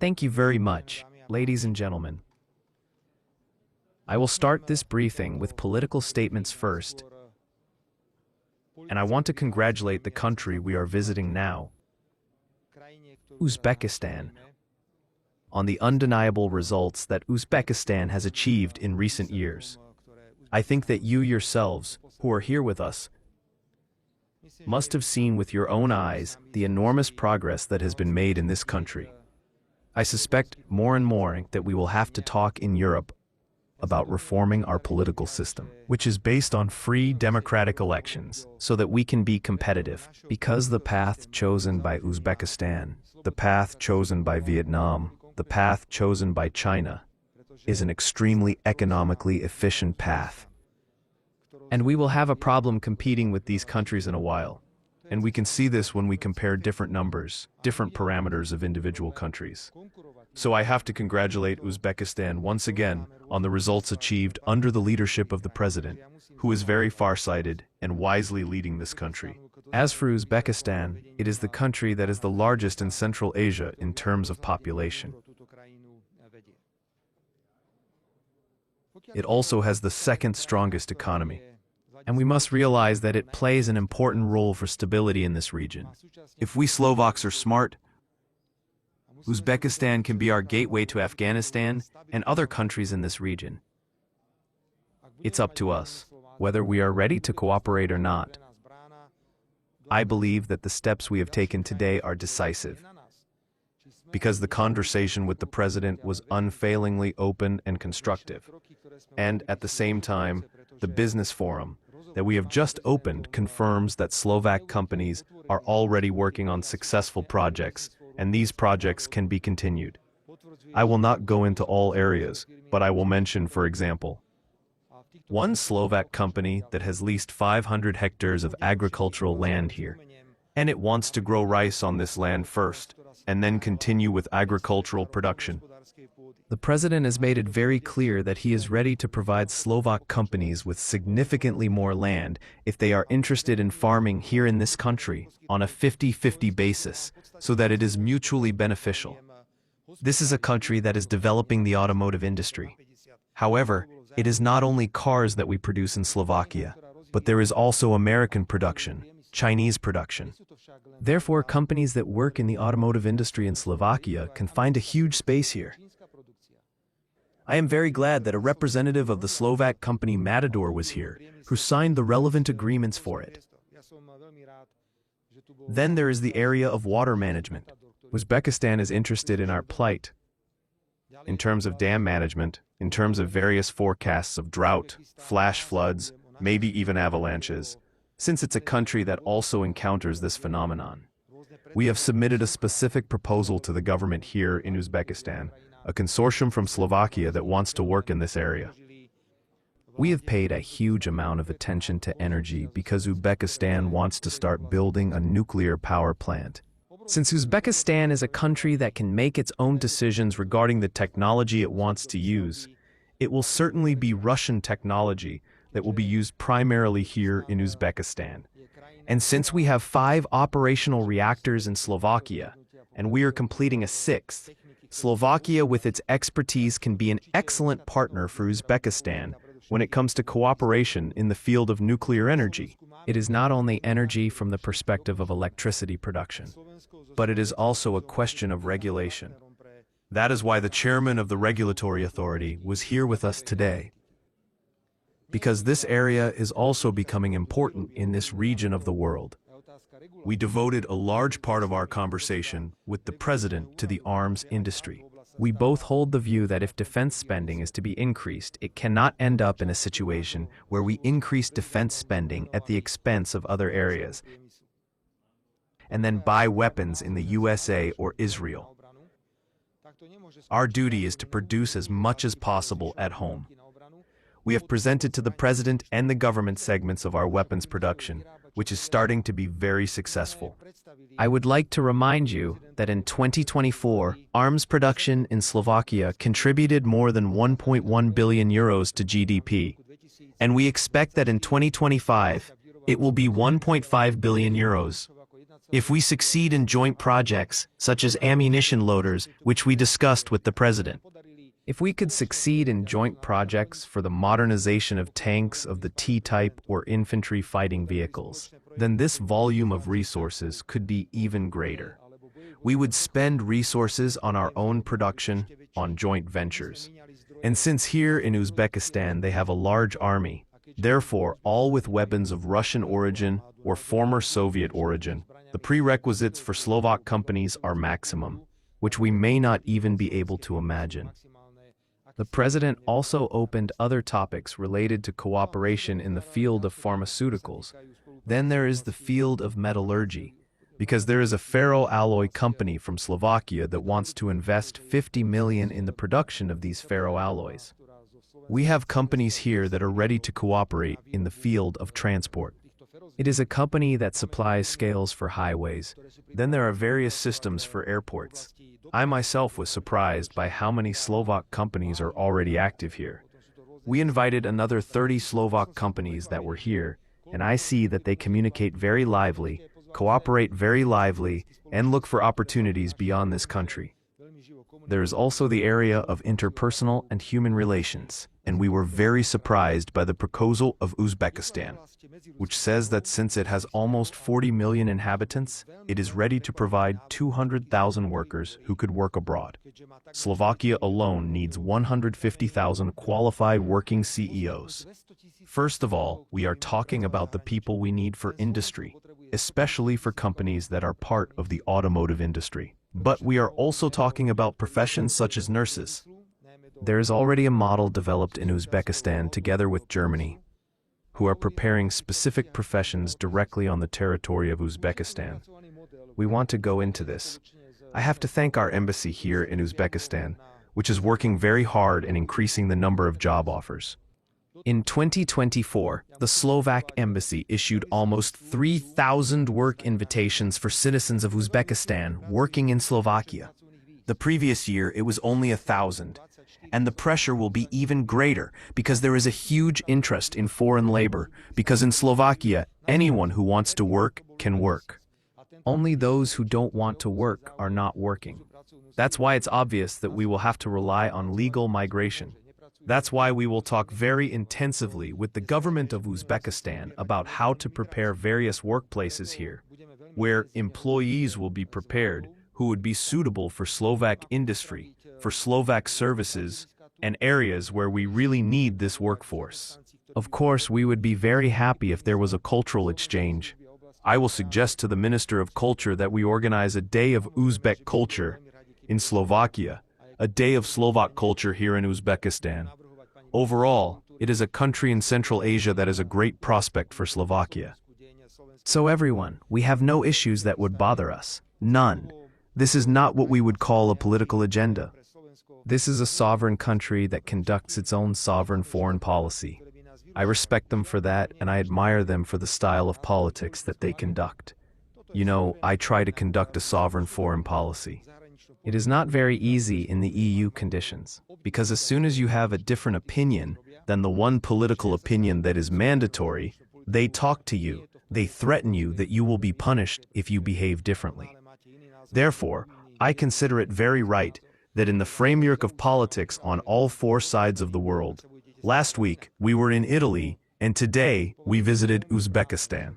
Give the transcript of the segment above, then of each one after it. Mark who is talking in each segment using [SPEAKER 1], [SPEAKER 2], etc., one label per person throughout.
[SPEAKER 1] Thank you very much, ladies and gentlemen. I will start this briefing with political statements first, and I want to congratulate the country we are visiting now, Uzbekistan, on the undeniable results that Uzbekistan has achieved in recent years. I think that you yourselves, who are here with us, must have seen with your own eyes the enormous progress that has been made in this country. I suspect more and more that we will have to talk in Europe about reforming our political system, which is based on free democratic elections, so that we can be competitive. Because the path chosen by Uzbekistan, the path chosen by Vietnam, the path chosen by China, is an extremely economically efficient path. And we will have a problem competing with these countries in a while. And we can see this when we compare different numbers, different parameters of individual countries. So I have to congratulate Uzbekistan once again on the results achieved under the leadership of the president, who is very far-sighted and wisely leading this country. As for Uzbekistan, it is the country that is the largest in Central Asia in terms of population. It also has the second strongest economy. And we must realize that it plays an important role for stability in this region. If we Slovaks are smart, Uzbekistan can be our gateway to Afghanistan and other countries in this region. It's up to us, whether we are ready to cooperate or not. I believe that the steps we have taken today are decisive, because the conversation with the president was unfailingly open and constructive. And at the same time, the business forum that we have just opened confirms that Slovak companies are already working on successful projects, and these projects can be continued. I will not go into all areas, but I will mention, for example, one Slovak company that has leased 500 hectares of agricultural land here, and it wants to grow rice on this land first, and then continue with agricultural production. The president has made it very clear that he is ready to provide Slovak companies with significantly more land if they are interested in farming here in this country on a 50-50 basis, so that it is mutually beneficial. This is a country that is developing the automotive industry. However, it is not only cars that we produce in Slovakia, but there is also American production, Chinese production. Therefore, companies that work in the automotive industry in Slovakia can find a huge space here. I am very glad that a representative of the Slovak company Matador was here, who signed the relevant agreements for it. Then there is the area of water management. Uzbekistan is interested in our plight, in terms of dam management, in terms of various forecasts of drought, flash floods, maybe even avalanches, since it's a country that also encounters this phenomenon. We have submitted a specific proposal to the government here in Uzbekistan, a consortium from Slovakia that wants to work in this area. We have paid a huge amount of attention to energy because Uzbekistan wants to start building a nuclear power plant. Since Uzbekistan is a country that can make its own decisions regarding the technology it wants to use, it will certainly be Russian technology that will be used primarily here in Uzbekistan. And since we have 5 operational reactors in Slovakia, and we are completing a 6th, Slovakia with its expertise can be an excellent partner for Uzbekistan when it comes to cooperation in the field of nuclear energy. It is not only energy from the perspective of electricity production, but it is also a question of regulation. That is why the chairman of the regulatory authority was here with us today, because this area is also becoming important in this region of the world. We devoted a large part of our conversation with the president to the arms industry. We both hold the view that if defense spending is to be increased, it cannot end up in a situation where we increase defense spending at the expense of other areas and then buy weapons in the USA or Israel. Our duty is to produce as much as possible at home. We have presented to the president and the government segments of our weapons production, which is starting to be very successful. I would like to remind you that in 2024, arms production in Slovakia contributed more than 1.1 billion euros to GDP, and we expect that in 2025, it will be 1.5 billion euros. If we succeed in joint projects, such as ammunition loaders, which we discussed with the president. If we could succeed in joint projects for the modernization of tanks of the T-type or infantry fighting vehicles, then this volume of resources could be even greater. We would spend resources on our own production, on joint ventures. And since here in Uzbekistan they have a large army, therefore all with weapons of Russian origin or former Soviet origin, the prerequisites for Slovak companies are maximum, which we may not even be able to imagine. The president also opened other topics related to cooperation in the field of pharmaceuticals. Then there is the field of metallurgy, because there is a ferroalloy company from Slovakia that wants to invest 50 million in the production of these ferroalloys. We have companies here that are ready to cooperate in the field of transport. It is a company that supplies scales for highways. Then there are various systems for airports. I myself was surprised by how many Slovak companies are already active here. We invited another 30 Slovak companies that were here, and I see that they communicate very lively, cooperate very lively, and look for opportunities beyond this country. There is also the area of interpersonal and human relations, and we were very surprised by the proposal of Uzbekistan, which says that since it has almost 40 million inhabitants, it is ready to provide 200,000 workers who could work abroad. Slovakia alone needs 150,000 qualified working CEOs. First of all, we are talking about the people we need for industry, especially for companies that are part of the automotive industry. But we are also talking about professions such as nurses. There is already a model developed in Uzbekistan together with Germany, who are preparing specific professions directly on the territory of Uzbekistan. We want to go into this. I have to thank our embassy here in Uzbekistan, which is working very hard in increasing the number of job offers. In 2024, the Slovak embassy issued almost 3,000 work invitations for citizens of Uzbekistan working in Slovakia. The previous year, it was only 1,000. And the pressure will be even greater because there is a huge interest in foreign labor, because in Slovakia, anyone who wants to work can work. Only those who don't want to work are not working. That's why it's obvious that we will have to rely on legal migration. That's why we will talk very intensively with the government of Uzbekistan about how to prepare various workplaces here, where employees will be prepared who would be suitable for Slovak industry, for Slovak services, and areas where we really need this workforce. Of course, we would be very happy if there was a cultural exchange. I will suggest to the Minister of Culture that we organize a day of Uzbek culture in Slovakia, a day of Slovak culture here in Uzbekistan. Overall, it is a country in Central Asia that is a great prospect for Slovakia. So everyone, we have no issues that would bother us. None. This is not what we would call a political agenda. This is a sovereign country that conducts its own sovereign foreign policy. I respect them for that, and I admire them for the style of politics that they conduct. You know, I try to conduct a sovereign foreign policy. It is not very easy in the EU conditions, because as soon as you have a different opinion than the one political opinion that is mandatory, they talk to you, they threaten you that you will be punished if you behave differently. Therefore, I consider it very right that in the framework of politics on all four sides of the world, last week we were in Italy, and today we visited Uzbekistan.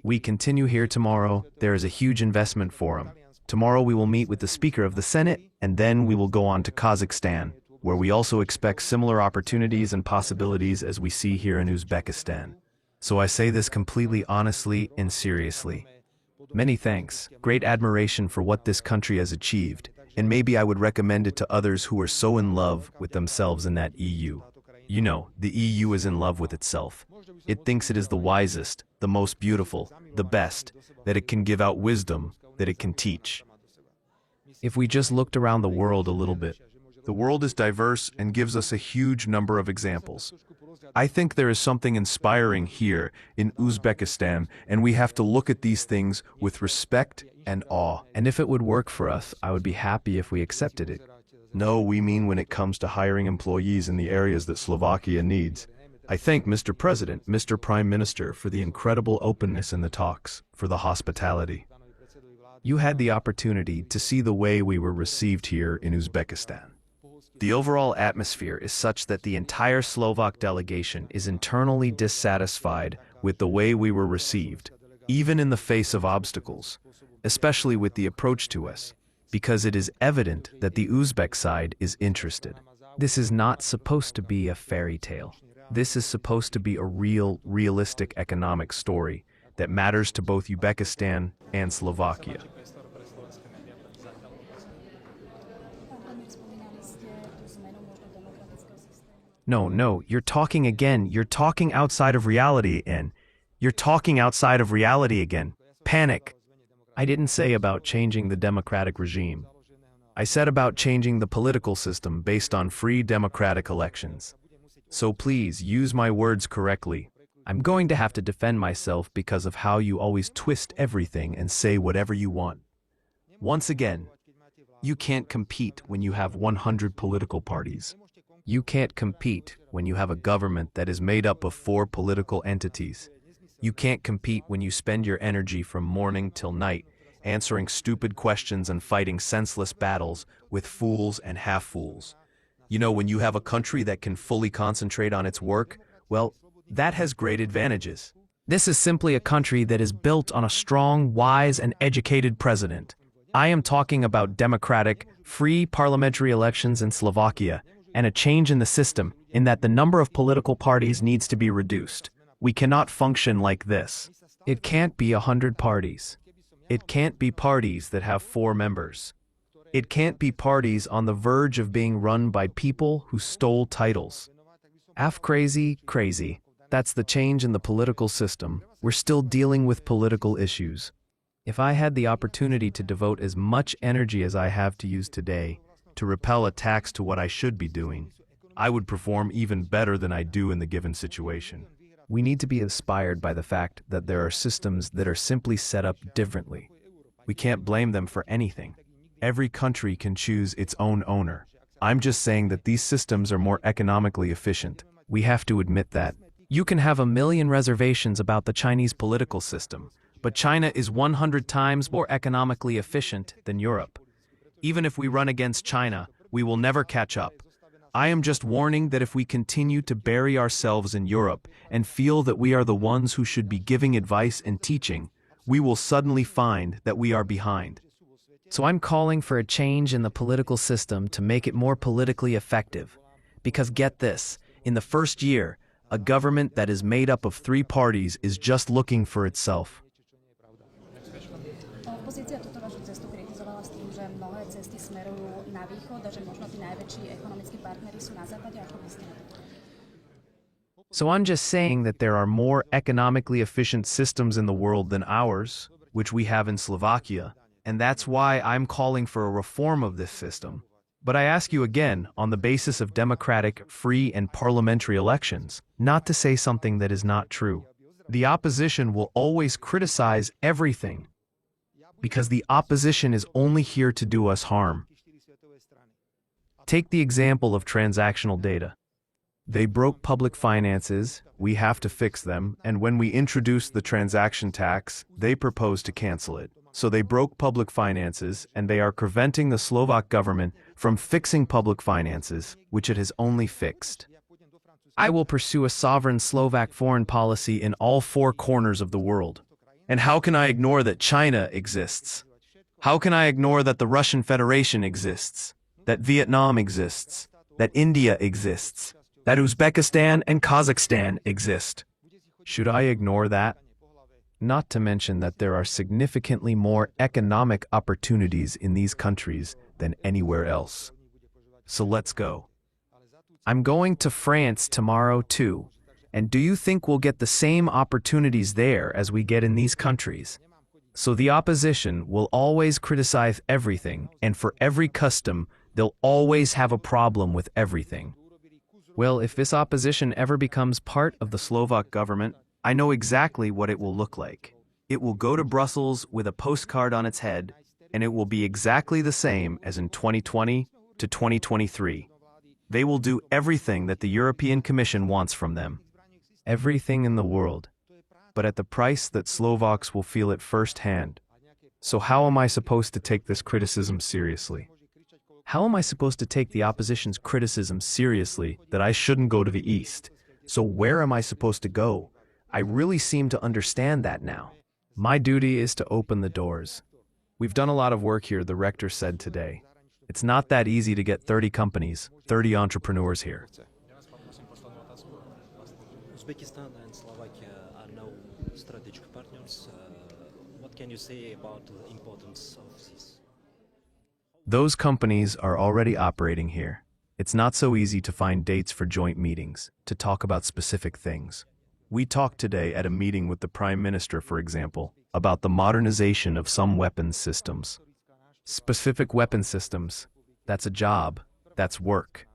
[SPEAKER 1] We continue here tomorrow. There is a huge investment forum. Tomorrow we will meet with the Speaker of the Senate, and then we will go on to Kazakhstan, where we also expect similar opportunities and possibilities as we see here in Uzbekistan. So I say this completely honestly and seriously. Many thanks, great admiration for what this country has achieved, and maybe I would recommend it to others who are so in love with themselves in that EU. You know, the EU is in love with itself. It thinks it is the wisest, the most beautiful, the best, that it can give out wisdom, that it can teach. If we just looked around the world a little bit, the world is diverse and gives us a huge number of examples. I think there is something inspiring here in Uzbekistan, and we have to look at these things with respect and awe. And if it would work for us, I would be happy if we accepted it. No, we mean when it comes to hiring employees in the areas that Slovakia needs. I thank Mr. President, Mr. Prime Minister for the incredible openness in the talks, for the hospitality. You had the opportunity to see the way we were received here in Uzbekistan. The overall atmosphere is such that the entire Slovak delegation is internally dissatisfied with the way we were received, even in the face of obstacles, especially with the approach to us, because it is evident that the Uzbek side is interested. This is not supposed to be a fairy tale. This is supposed to be a real, realistic economic story that matters to both Uzbekistan and Slovakia. No, you're talking again. You're talking outside of reality again. You're talking outside of reality again. Panic. I didn't say about changing the democratic regime. I said about changing the political system based on free democratic elections. So please use my words correctly. I'm going to have to defend myself because of how you always twist everything and say whatever you want. Once again, you can't compete when you have 100 political parties. You can't compete when you have a government that is made up of 4 political entities. You can't compete when you spend your energy from morning till night answering stupid questions and fighting senseless battles with fools and half-fools. You know, when you have a country that can fully concentrate on its work, well, that has great advantages. This is simply a country that is built on a strong, wise, and educated president. I am talking about democratic, free parliamentary elections in Slovakia, and a change in the system in that the number of political parties needs to be reduced. We cannot function like this. It can't be 100 parties. It can't be parties that have 4 members. It can't be parties on the verge of being run by people who stole titles. Crazy. That's the change in the political system. We're still dealing with political issues. If I had the opportunity to devote as much energy as I have to use today to repel attacks to what I should be doing, I would perform even better than I do in the given situation. We need to be inspired by the fact that there are systems that are simply set up differently. We can't blame them for anything. Every country can choose its own owner. I'm just saying that these systems are more economically efficient. We have to admit that. You can have a million reservations about the Chinese political system, but China is 100 times more economically efficient than Europe. Even if we run against China, we will never catch up. I am just warning that if we continue to bury ourselves in Europe and feel that we are the ones who should be giving advice and teaching, we will suddenly find that we are behind. So I'm calling for a change in the political system to make it more politically effective. Because get this, in the first year, a government that is made up of 3 parties is just looking for itself.
[SPEAKER 2] Opozícia túto vašu cestu kritizovala s tým, že mnohé cesty smerujú na východ a že možno tí najväčší ekonomickí partneri sú na západe, ako myslíte?
[SPEAKER 1] So I'm just saying that there are more economically efficient systems in the world than ours, which we have in Slovakia, and that's why I'm calling for a reform of this system. But I ask you again, on the basis of democratic, free, and parliamentary elections, not to say something that is not true. The opposition will always criticize everything, because the opposition is only here to do us harm. Take the example of transactional data. They broke public finances, we have to fix them, and when we introduced the transaction tax, they proposed to cancel it. So they broke public finances, and they are preventing the Slovak government from fixing public finances, which it has only fixed. I will pursue a sovereign Slovak foreign policy in all 4 corners of the world. And how can I ignore that China exists? How can I ignore that the Russian Federation exists? That Vietnam exists? That India exists? That Uzbekistan and Kazakhstan exist? Should I ignore that? Not to mention that there are significantly more economic opportunities in these countries than anywhere else. So let's go. I'm going to France tomorrow too. And do you think we'll get the same opportunities there as we get in these countries? So the opposition will always criticize everything, and for every custom, they'll always have a problem with everything. Well, if this opposition ever becomes part of the Slovak government, I know exactly what it will look like. It will go to Brussels with a postcard on its head, and it will be exactly the same as in 2020 to 2023. They will do everything that the European Commission wants from them. Everything in the world, but at the price that Slovaks will feel it firsthand. So how am I supposed to take this criticism seriously? How am I supposed to take the opposition's criticism seriously that I shouldn't go to the East? So where am I supposed to go? I really seem to understand that now. My duty is to open the doors. We've done a lot of work here, the rector said today. It's not that easy to get 30 companies, 30 entrepreneurs here.
[SPEAKER 3] Uzbekistan and Slovakia are now strategic partners. What can you say about the importance of this?
[SPEAKER 1] Those companies are already operating here. It's not so easy to find dates for joint meetings, to talk about specific things. We talked today at a meeting with the Prime Minister, for example, about the modernization of some weapons systems. Specific weapon systems, that's a job, that's work.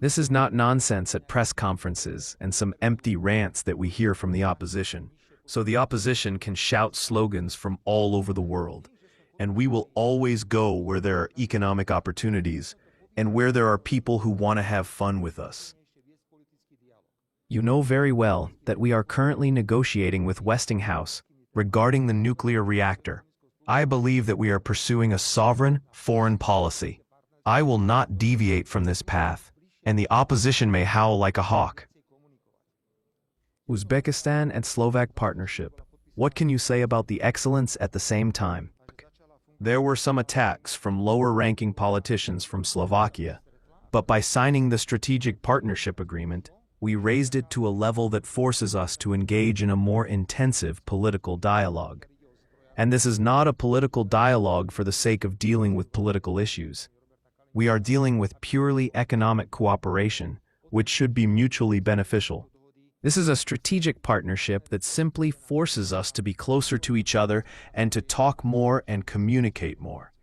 [SPEAKER 1] This is not nonsense at press conferences and some empty rants that we hear from the opposition. So the opposition can shout slogans from all over the world. And we will always go where there are economic opportunities and where there are people who want to have fun with us. You know very well that we are currently negotiating with Westinghouse regarding the nuclear reactor. I believe that we are pursuing a sovereign foreign policy. I will not deviate from this path, and the opposition may howl like a hawk. Uzbekistan and Slovak partnership. What can you say about the excellence at the same time? There were some attacks from lower-ranking politicians from Slovakia, but by signing the strategic partnership agreement, we raised it to a level that forces us to engage in a more intensive political dialogue. And this is not a political dialogue for the sake of dealing with political issues. We are dealing with purely economic cooperation, which should be mutually beneficial. This is a strategic partnership that simply forces us to be closer to each other and to talk more and communicate more.